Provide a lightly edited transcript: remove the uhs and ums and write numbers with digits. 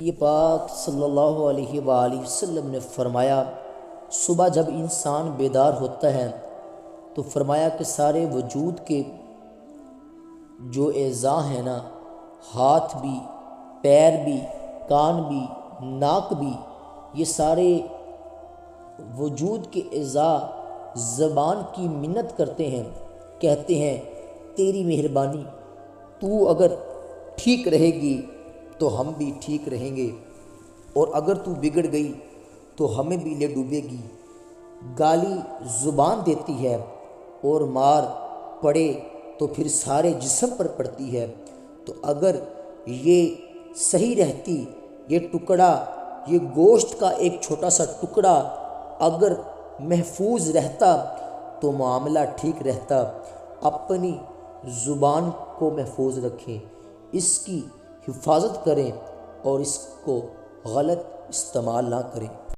یہ پاک صلی اللہ علیہ وآلہ وسلم نے فرمایا، صبح جب انسان بیدار ہوتا ہے تو فرمایا کہ سارے وجود کے جو اعضاء ہیں نا، ہاتھ بھی، پیر بھی، کان بھی، ناک بھی، یہ سارے وجود کے اعضاء زبان کی منت کرتے ہیں، کہتے ہیں تیری مہربانی، تو اگر ٹھیک رہے گی تو ہم بھی ٹھیک رہیں گے، اور اگر تو بگڑ گئی تو ہمیں بھی لے ڈوبے گی۔ گالی زبان دیتی ہے اور مار پڑے تو پھر سارے جسم پر پڑتی ہے۔ تو اگر یہ صحیح رہتی، یہ ٹکڑا، یہ گوشت کا ایک چھوٹا سا ٹکڑا اگر محفوظ رہتا تو معاملہ ٹھیک رہتا۔ اپنی زبان کو محفوظ رکھیں، اس کی حفاظت کریں اور اس کو غلط استعمال نہ کریں۔